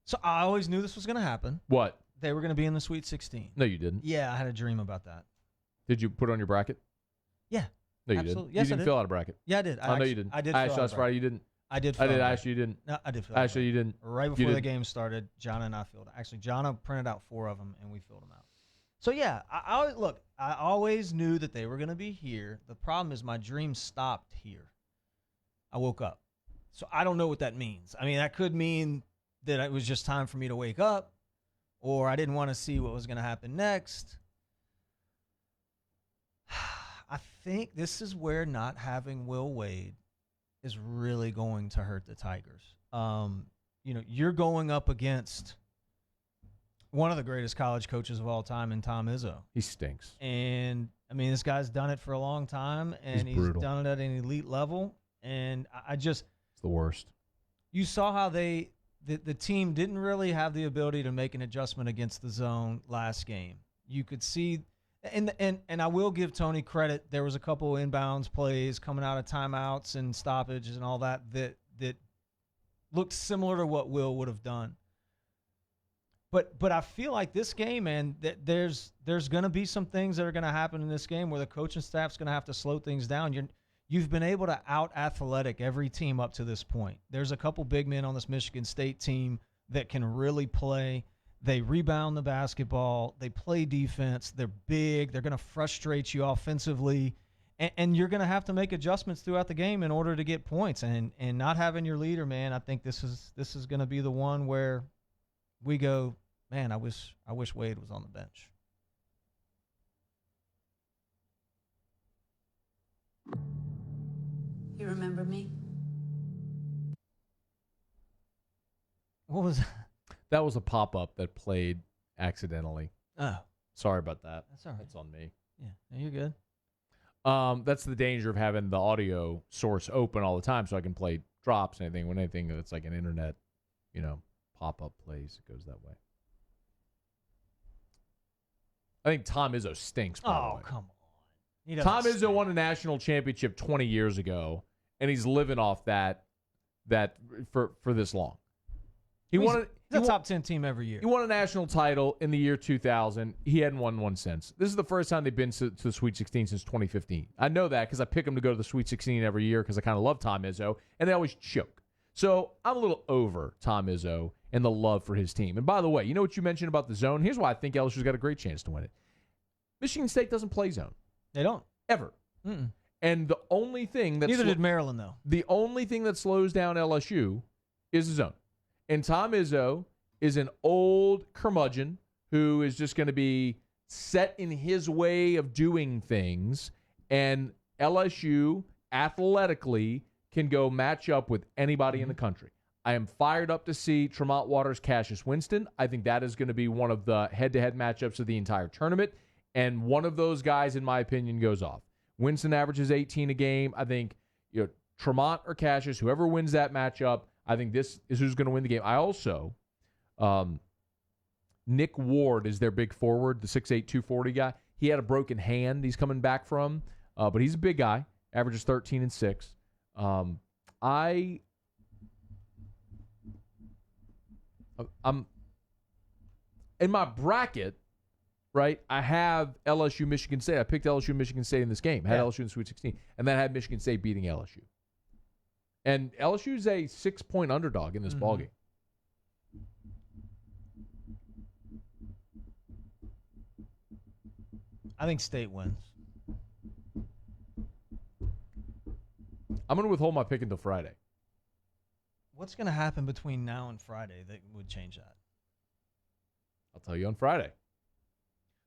So I always knew this was going to happen. What? They were going to be in the Sweet 16. No, you didn't. Yeah, I had a dream about that. Did you put it on your bracket? Yeah. No, you absolutely. didn't. Yes, you didn't I did. fill out a bracket. Yeah, I did. No, you didn't. I did. I asked us Friday. You didn't. I did. I did ask you. You didn't. No, I did. Actually, you didn't. Right before the game started, John and I filled. Actually, John printed out 4 of them, and we filled them out. So yeah, I always knew that they were going to be here. The problem is my dream stopped here. I woke up, so I don't know what that means. I mean, that could mean that it was just time for me to wake up, or I didn't want to see what was going to happen next. I think this is where not having Will Wade is really going to hurt the Tigers. You're going up against one of the greatest college coaches of all time in Tom Izzo. He stinks. And, this guy's done it for a long time, and he's done it at an elite level. And it's the worst. You saw how the team didn't really have the ability to make an adjustment against the zone last game. You could see, and I will give Tony credit. There was a couple inbounds plays coming out of timeouts and stoppages and all that looked similar to what Will would have done. But I feel like this game, man, there's going to be some things that are going to happen in this game where the coaching staff's going to have to slow things down. You've been able to out-athletic every team up to this point. There's a couple big men on this Michigan State team that can really play. They rebound the basketball. They play defense. They're big. They're going to frustrate you offensively. And you're going to have to make adjustments throughout the game in order to get points. And not having your leader, man, I think this is going to be the one where we go, man, I wish Wade was on the bench. You remember me? What was that? That was a pop-up that played accidentally. Oh. Sorry about that. That's all right. That's on me. Yeah, no, you're good. That's the danger of having the audio source open all the time so I can play drops and anything that's like an internet, pop-up plays. It goes that way. I think Tom Izzo stinks, by the way. Oh, come on. Tom Izzo won a national championship 20 years ago, and he's living off that for this long. He's a top 10 team every year. He won a national title in the year 2000. He hadn't won one since. This is the first time they've been to the Sweet 16 since 2015. I know that because I pick him to go to the Sweet 16 every year because I kind of love Tom Izzo, and they always choke. So I'm a little over Tom Izzo and the love for his team. And by the way, you know what you mentioned about the zone? Here's why I think LSU's got a great chance to win it. Michigan State doesn't play zone. They don't. Ever. Mm-mm. And the only thing that neither did Maryland, though. The only thing that slows down LSU is the zone. And Tom Izzo is an old curmudgeon who is just going to be set in his way of doing things. And LSU athletically can go match up with anybody in the country. I am fired up to see Tremont Waters, Cassius Winston. I think that is going to be one of the head-to-head matchups of the entire tournament. And one of those guys, in my opinion, goes off. Winston averages 18 a game. I think Tremont or Cassius, whoever wins that matchup, I think this is who's going to win the game. I also, Nick Ward is their big forward, the 6'8", 240 guy. He had a broken hand he's coming back from, but he's a big guy, averages 13 and 6. I'm in my bracket, right? I have LSU, Michigan State. I picked LSU, Michigan State in this game. I had LSU in the Sweet 16, and then I had Michigan State beating LSU. And LSU's a 6-point underdog in this ballgame. I think State wins. I'm going to withhold my pick until Friday. What's going to happen between now and Friday that would change that? I'll tell you on Friday.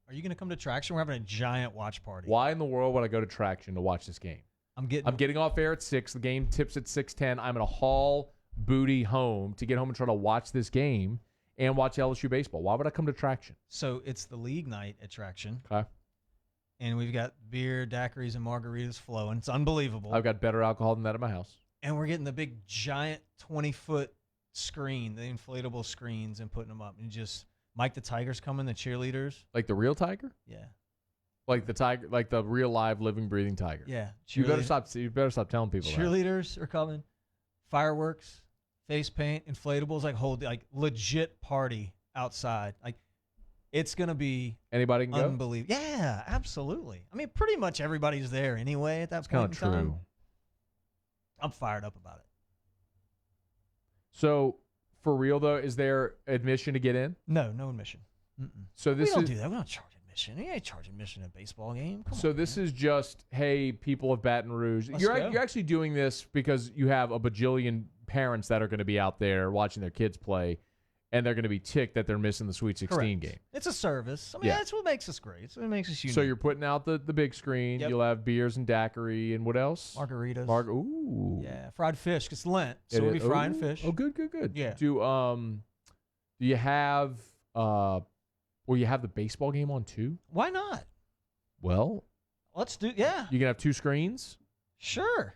Are you going to come to Traction? We're having a giant watch party. Why in the world would I go to Traction to watch this game? I'm getting off air at 6. The game tips at 6:10. I'm going to haul booty home to get home and try to watch this game and watch LSU baseball. Why would I come to Traction? So it's the league night at Traction. Okay. And we've got beer, daiquiris, and margaritas flowing. It's unbelievable. I've got better alcohol than that at my house. And we're getting the big, giant 20-foot screen, the inflatable screens, and putting them up. And just Mike the Tiger's coming, the cheerleaders. Like the real tiger? Yeah. Like the tiger, like the real live, living, breathing tiger. Yeah. You better stop telling people cheerleaders are coming. Fireworks, face paint, inflatables, like legit party outside. Like it's gonna be anybody can unbelievable. go. Yeah, absolutely. I mean, pretty much everybody's there anyway at that point in time. Kind of true. I'm fired up about it. So, for real though, is there admission to get in? No admission. Mm-mm. So we don't do that. We don't charge admission. You ain't charging admission at a baseball game. Come on, this is just, hey, people of Baton Rouge. You're actually doing this because you have a bajillion parents that are going to be out there watching their kids play. and they're going to be ticked that they're missing the Sweet 16 game. It's a service. I mean, that's what makes us great. It's what makes us unique. So you're putting out the big screen. Yep. You'll have beers and daiquiri and what else? Margaritas. Ooh. Yeah, fried fish. It's Lent, so we'll be frying fish. Oh, good. Yeah. Do you have will you have the baseball game on too? Why not? Well, Let's do. Yeah. you can have 2 screens. Sure.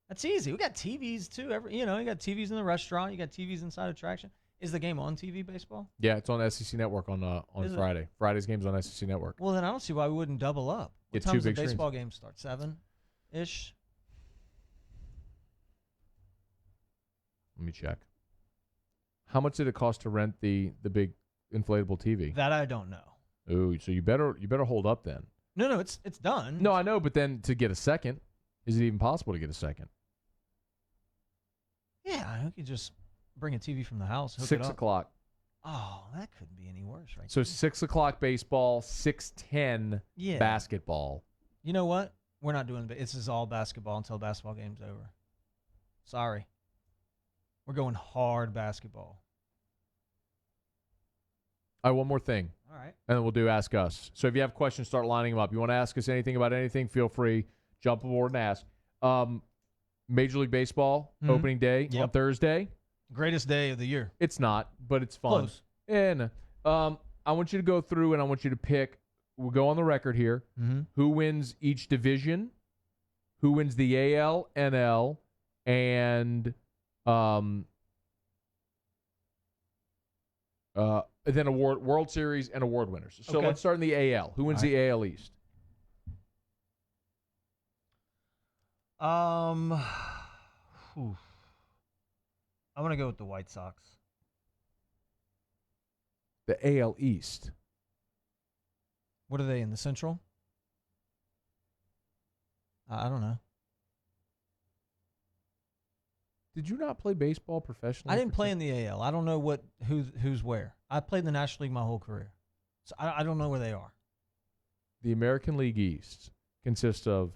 That's easy. We got TVs too. You got TVs in the restaurant. You got TVs inside attraction. Is the game on TV, baseball? Yeah, it's on SEC Network on Friday. Friday's game's on SEC Network. Well, then I don't see why we wouldn't double up. What Get time 2 does the big baseball game start? 7-ish? Let me check. How much did it cost to rent the big inflatable TV? That I don't know. Ooh, so you better hold up then. No, it's done. No, I know, but then to get a second, is it even possible to get a second? Yeah, I could just bring a TV from the house. Hook 6 it up. o'clock. Oh, that couldn't be any worse, right? So 6 o'clock baseball, 6:10 Yeah. basketball. You know what? We're not doing this. Is all basketball until basketball game's over. Sorry. We're going hard basketball. All right, one more thing. All right. And then we'll do Ask Us. So if you have questions, start lining them up. You want to ask us anything about anything, feel free. Jump aboard and ask. Major League Baseball, opening day on Thursday. Greatest day of the year. It's not, but it's fun. Close. And I want you to go through and I want you to pick. We'll go on the record here. Mm-hmm. Who wins each division? Who wins the AL, NL, and then World Series and award winners. So Okay. let's start in the AL. Who wins the AL East? I'm gonna go with the White Sox. The AL East. What are they in the Central? I don't know. Did you not play baseball professionally? I didn't play in the AL. I don't know who's where. I played in the National League my whole career, so I don't know where they are. The American League East consists of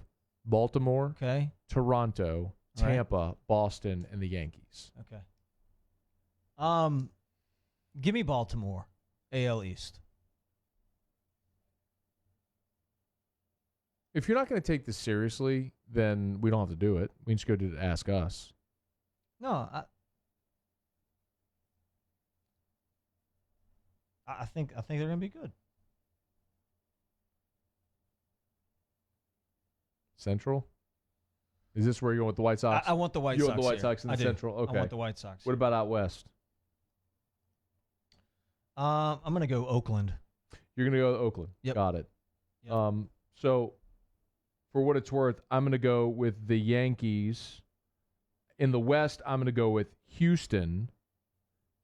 Baltimore, Okay. Toronto, All right. Tampa, Boston, and the Yankees. Okay. Give me Baltimore, AL East. If you're not going to take this seriously, then we don't have to do it. We can just go to Ask Us. No, I think they're gonna be good. Central? Is this where you're going with the White Sox? I want the White You Sox. want the White here. Sox in the I do. Central? Okay. I want the White Sox. What about out west? I'm gonna go Oakland. You're going to go with Oakland. Yep. Got it. Yep. So, for what it's worth, I'm going to go with the Yankees. In the West, I'm going to go with Houston.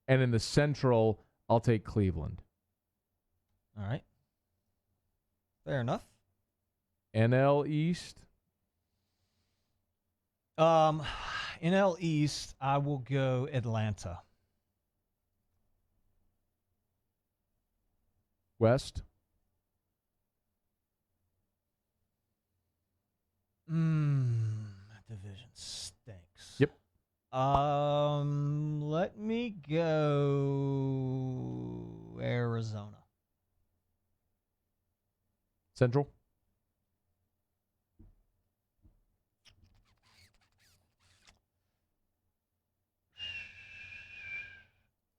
And in the Central, I'll take Cleveland. All right. Fair enough. NL East? NL East, I will go Atlanta. West? That division stinks. Yep. Let me go Arizona. Central?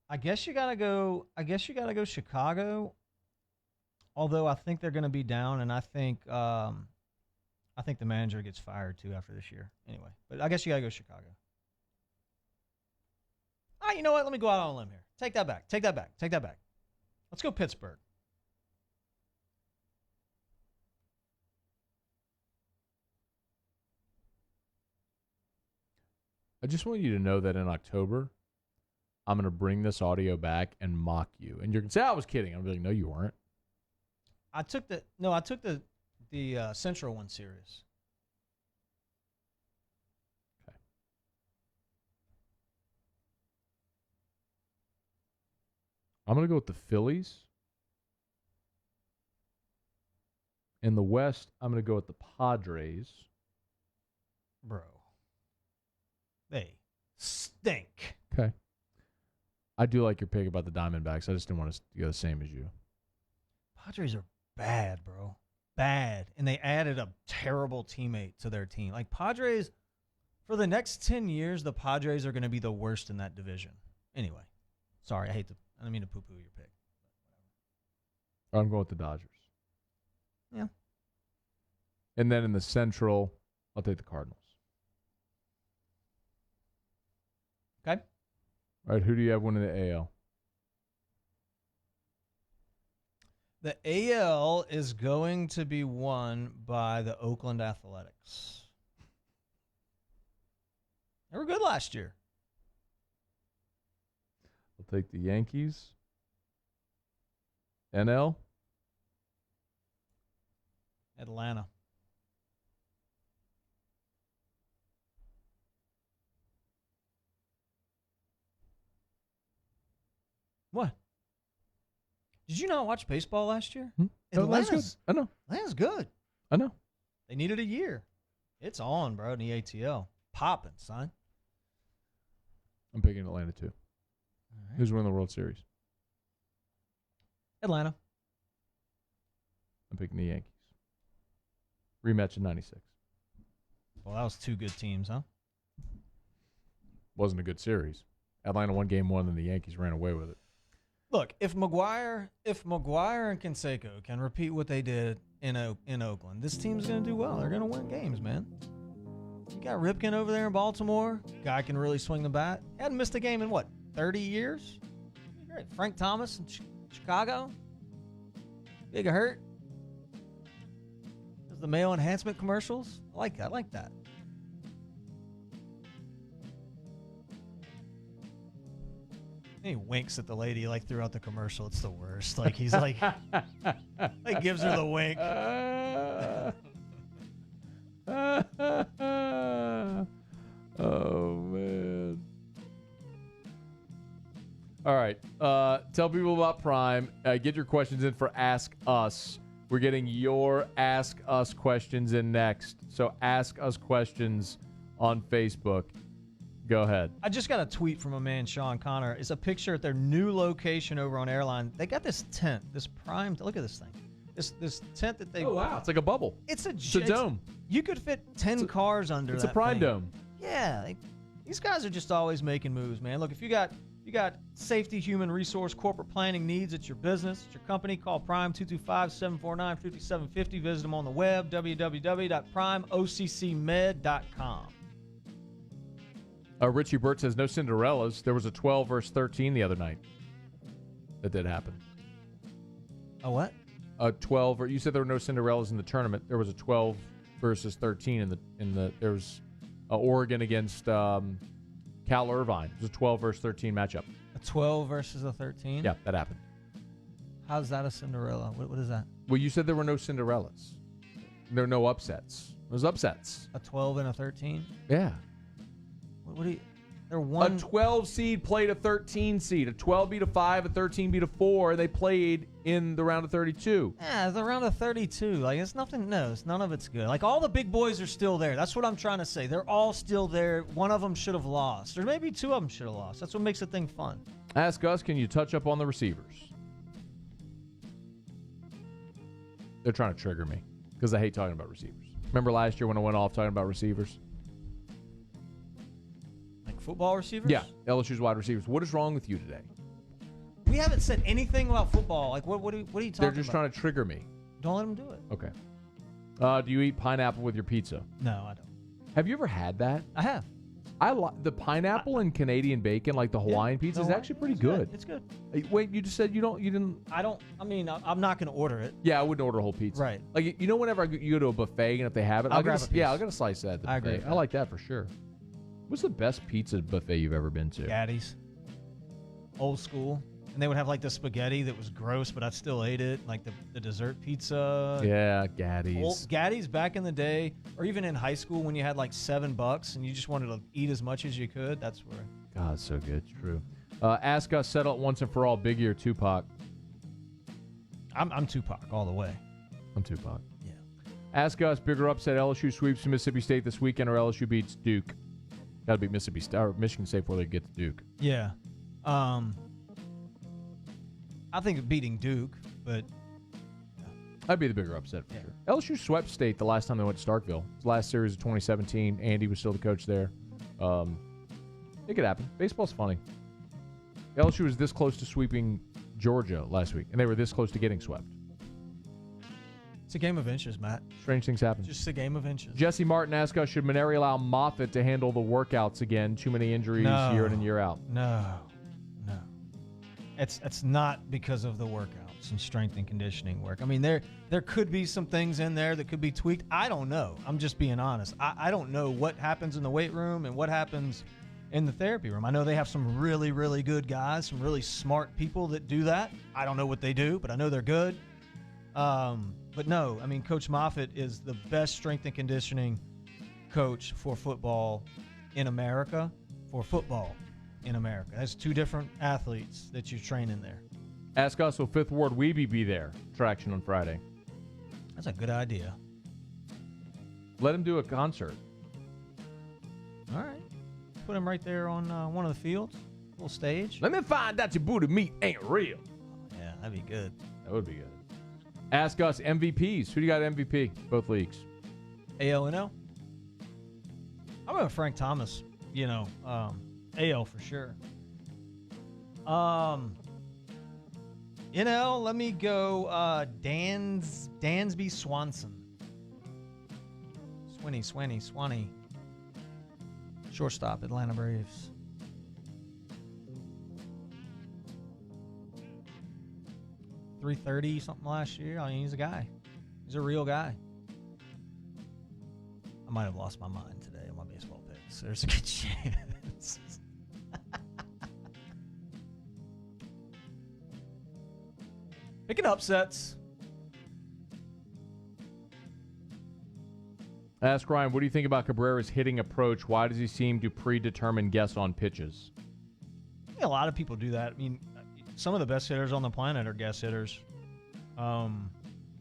I guess you gotta go Chicago. Although I think they're gonna be down, and I think the manager gets fired too after this year. Anyway, but I guess you gotta go Chicago. All right, you know what? Let me go out on a limb here. Take that back. Let's go Pittsburgh. I just want you to know that in October, I'm going to bring this audio back and mock you. And you're going to say, I was kidding. I'm like, no, you weren't. I took the Central one serious. Okay. I'm going to go with the Phillies. In the West, I'm going to go with the Padres. Bro. They stink. Okay. I do like your pick about the Diamondbacks. I just didn't want to go the same as you. Padres are bad, bro. Bad. And they added a terrible teammate to their team. Like, Padres, for the next 10 years, the Padres are going to be the worst in that division. Anyway, sorry, I don't mean to poo-poo your pick. I'm going with the Dodgers. Yeah. And then in the Central, I'll take the Cardinals. Okay. All right, who do you have winning the AL? The AL is going to be won by the Oakland Athletics. They were good last year. I'll take the Yankees. NL? Atlanta. What? Did you not watch baseball last year? Atlanta's good. I know. Atlanta's good. I know. They needed a year. It's on, bro, in the ATL. Popping, son. I'm picking Atlanta, too. Right. Who's winning the World Series? Atlanta. I'm picking the Yankees. Rematch in 96. Well, that was two good teams, huh? Wasn't a good series. Atlanta won game one, and the Yankees ran away with it. Look, if McGuire and Canseco can repeat what they did in Oakland, this team's going to do well. They're going to win games, man. You got Ripken over there in Baltimore. Guy can really swing the bat. Hadn't missed a game in, 30 years? Great. Frank Thomas in Chicago. Big hurt. Does the male enhancement commercials? I like that. He winks at the lady throughout the commercial. It's the worst. He's gives her the wink. Oh man. All right. Tell people about Prime. Get your questions in for Ask Us. We're getting your Ask Us questions in next. So ask us questions on Facebook. Go ahead. I just got a tweet from a man, Sean Connor. It's a picture at their new location over on Airline. They got this tent, this prime. Look at this thing. This tent that they. Oh wow! It's like a bubble. It's a dome. You could fit 10 cars under. It's that a prime thing. dome. Yeah, these guys are just always making moves, man. Look, if you got safety, human resource, corporate planning needs at your business, at your company, call Prime 225-749-5750. Visit them on the web, www.primeoccmed.com. Richie Burt says no Cinderellas. There was a 12 versus 13 the other night. That did happen. A what? A 12. Or you said there were no Cinderellas in the tournament. There was a 12 versus 13 in the. There was Oregon against Cal Irvine. It was a 12 versus 13 matchup. A 12 versus a 13. Yeah, that happened. How's that a Cinderella? What is that? Well, you said there were no Cinderellas. There were no upsets. There's upsets. A 12 and a 13. Yeah. What do you? They're one. A 12 seed played a 13 seed. A 12 beat a 5, a 13 beat a 4. They played in the round of 32. Yeah, the round of 32. It's nothing. No, none of it's good. All the big boys are still there. That's what I'm trying to say. They're all still there. One of them should have lost, or maybe two of them should have lost. That's what makes the thing fun. Ask us. Can you touch up on the receivers? They're trying to trigger me because I hate talking about receivers. Remember last year when I went off talking about receivers? Football receivers? Yeah, LSU's wide receivers. What is wrong with you today? We haven't said anything about football. What are you talking about? They're just trying to trigger me. Don't let them do it. Okay. Do you eat pineapple with your pizza? No, I don't. Have you ever had that? I have. I like the pineapple and Canadian bacon, like the Hawaiian pizza, is actually pretty good. It's good. Wait, you just said you didn't. I don't. I mean, I'm not going to order it. Yeah, I wouldn't order a whole pizza. Right. Whenever you go to a buffet and if they have it, I'll grab a piece. Yeah, I'll get a slice of that. At the I buffet. agree. I like that for sure. What's the best pizza buffet you've ever been to? Gaddy's. Old school. And they would have the spaghetti that was gross, but I still ate it. The dessert pizza. Yeah, Gaddy's. Gaddy's back in the day, or even in high school when you had $7 and you just wanted to eat as much as you could. That's where. God, it's so good. It's true. Ask us, settle it once and for all, Biggie or Tupac? I'm Tupac all the way. I'm Tupac. Yeah. Ask us, bigger upset, LSU sweeps Mississippi State this weekend or LSU beats Duke? Got to beat Mississippi State or Michigan State before they get to Duke. Yeah. I think beating Duke, but That'd be the bigger upset for sure. LSU swept State the last time they went to Starkville. It was the last series of 2017. Andy was still the coach there. It could happen. Baseball's funny. LSU was this close to sweeping Georgia last week, and they were this close to getting swept. it's a game of inches, Matt. Strange things happen. Just a game of inches. Jesse Martin asked us, should Maneri allow Moffitt to handle the workouts again? Too many injuries year in and year out. No. It's not because of the workouts and strength and conditioning work. I mean, there could be some things in there that could be tweaked. I don't know. I'm just being honest. I don't know what happens in the weight room and what happens in the therapy room. I know they have some really, really good guys, some really smart people that do that. I don't know what they do, but I know they're good. But no, I mean, Coach Moffitt is the best strength and conditioning coach for football in America, That's two different athletes that you're training there. Ask us, will Fifth Ward Weeby be there? Traction on Friday. That's a good idea. Let him do a concert. All right. Put him right there on one of the fields, little stage. Let me find out your booty meat ain't real. Yeah, that'd be good. That would be good. Ask us, MVPs. Who do you got MVP? Both leagues. AL/NL? I'm going with Frank Thomas. AL for sure. NL, let me go Dansby Swanson. Swanee. Shortstop, Atlanta Braves. .330 something last year. I mean, he's a guy. He's a real guy. I might have lost my mind today on my baseball picks. There's a good chance. Picking upsets. Ask Ryan, what do you think about Cabrera's hitting approach? Why does he seem to predetermine guess on pitches? I think a lot of people do that. I mean, some of the best hitters on the planet are guess hitters.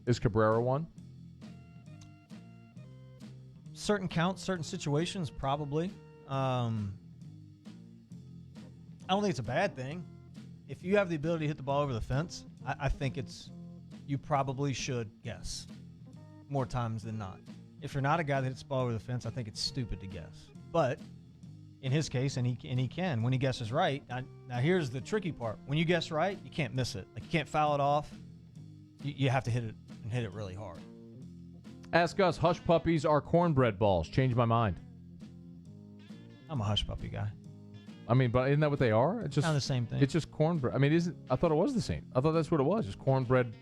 Is Cabrera one? Certain counts, certain situations, probably. I don't think it's a bad thing. If you have the ability to hit the ball over the fence, I think you probably should guess more times than not. If you're not a guy that hits the ball over the fence, I think it's stupid to guess. But in his case, and he can, when he guesses right. Now here's the tricky part. When you guess right, you can't miss it. Like, you can't foul it off. You have to hit it and hit it really hard. Ask us, hush puppies are cornbread balls. Change my mind. I'm a hush puppy guy. I mean, but isn't that what they are? It's just kind of the same thing. It's just cornbread. I mean, I thought it was the same. I thought that's what it was. Just cornbread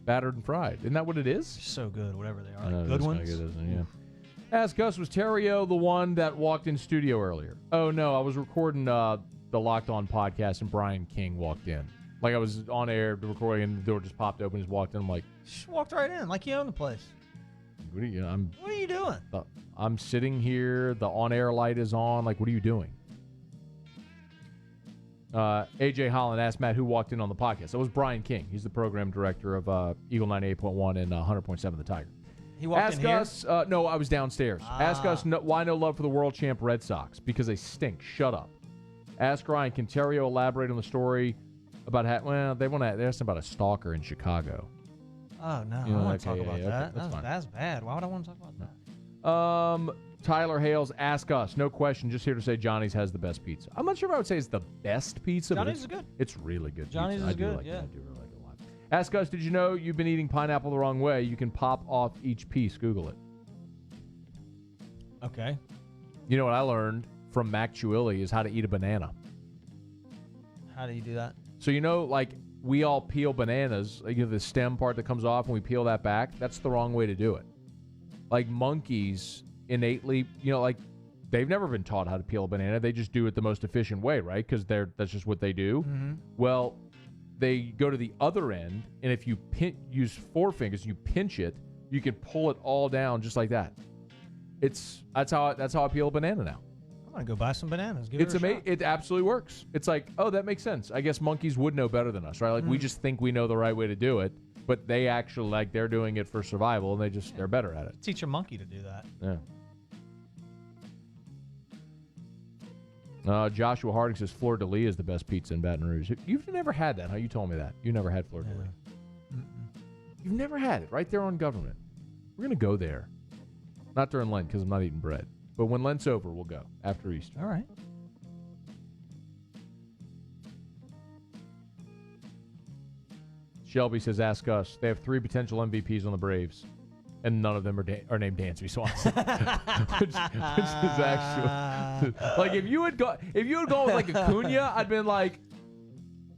battered and fried. Isn't that what it is? So good, whatever they are. I know, Like good ones. Good, isn't it? Yeah. Ask us, was Terrio the one that walked in studio earlier? Oh, no. I was recording the Locked On podcast, and Brian King walked in. Like, I was on air recording, and the door just popped open, just walked in. I'm like... Just walked right in, like you own the place. What are you doing? I'm sitting here. The on-air light is on. Like, what are you doing? AJ Holland asked Matt who walked in on the podcast. That was Brian King. He's the program director of Eagle 98.1 and 100.7 The Tiger. He walked in here? Ask us. No, I was downstairs. Ask us why no love for the world champ Red Sox? Because they stink. Shut up. Ask Ryan, can Terrio elaborate on the story about they asked about a stalker in Chicago. Oh, no. I don't want to talk about that. That's fine. That's bad. Why would I want to talk about that? Tyler Hales, ask us. No question. Just here to say Johnny's has the best pizza. I'm not sure if I would say it's the best pizza. Johnny's is good. It's really good. Johnny's pizza. is good. I do really like it a lot. Ask us. Did you know you've been eating pineapple the wrong way? You can pop off each piece. Google it. Okay. You know what I learned from Mac Chiuili is how to eat a banana. How do you do that? So like we all peel bananas. Like, the stem part that comes off and we peel that back. That's the wrong way to do it. Like monkeys innately, like they've never been taught how to peel a banana. They just do it the most efficient way, right? Because that's just what they do. Mm-hmm. Well, they go to the other end, and if you use forefingers, you pinch it, you can pull it all down just like that. That's how I peel a banana now. I'm gonna go buy some bananas. Give it a shot. It absolutely works. It's like, oh, that makes sense. I guess monkeys would know better than us, right? Like we just think we know the right way to do it. But they actually, they're doing it for survival, and they're better at it. Teach a monkey to do that. Yeah. Joshua Harding says Fleur de Lis is the best pizza in Baton Rouge. You've never had that, huh? You told me that. You never had Fleur de Lis. You've never had it right there on Government. We're going to go there. Not during Lent because I'm not eating bread. But when Lent's over, we'll go after Easter. All right. Shelby says, ask us. They have 3 potential MVPs on the Braves, and none of them are named Dansby Swanson. which is actually like if you had gone with like Acuna, I'd been like,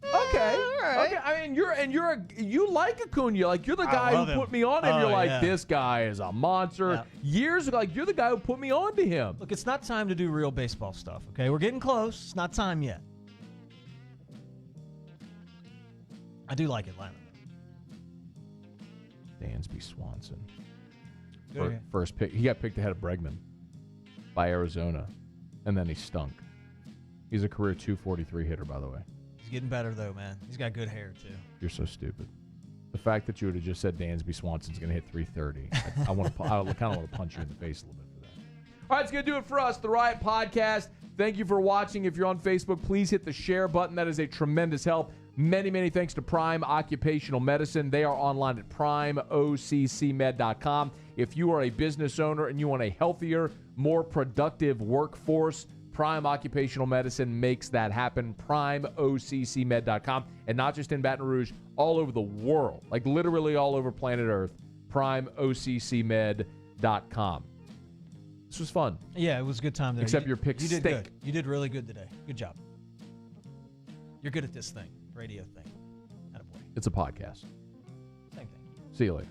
okay, all right. Okay. I mean, you like Acuna, like you're the guy who put me on him. You're like, this guy is a monster. Yeah. Years ago, like you're the guy who put me on to him. Look, it's not time to do real baseball stuff. Okay, we're getting close. It's not time yet. I do like Atlanta. Dansby Swanson. Okay. First pick. He got picked ahead of Bregman by Arizona, and then he stunk. He's a career 243 hitter, by the way. He's getting better, though, man. He's got good hair, too. You're so stupid. The fact that you would have just said Dansby Swanson's going to hit 330, I kind of want to punch you in the face a little bit for that. All right, it's going to do it for us, the Riot Podcast. Thank you for watching. If you're on Facebook, please hit the share button. That is a tremendous help. Many, many thanks to Prime Occupational Medicine. They are online at primeoccmed.com. If you are a business owner and you want a healthier, more productive workforce, Prime Occupational Medicine makes that happen. primeoccmed.com. And not just in Baton Rouge, all over the world, like literally all over planet Earth, primeoccmed.com. This was fun. Yeah, it was a good time there. Except your picks You did stink. good. You did really good today. Good job. You're good at this thing, radio thing. Attaboy. It's a podcast. Same thing. See you later.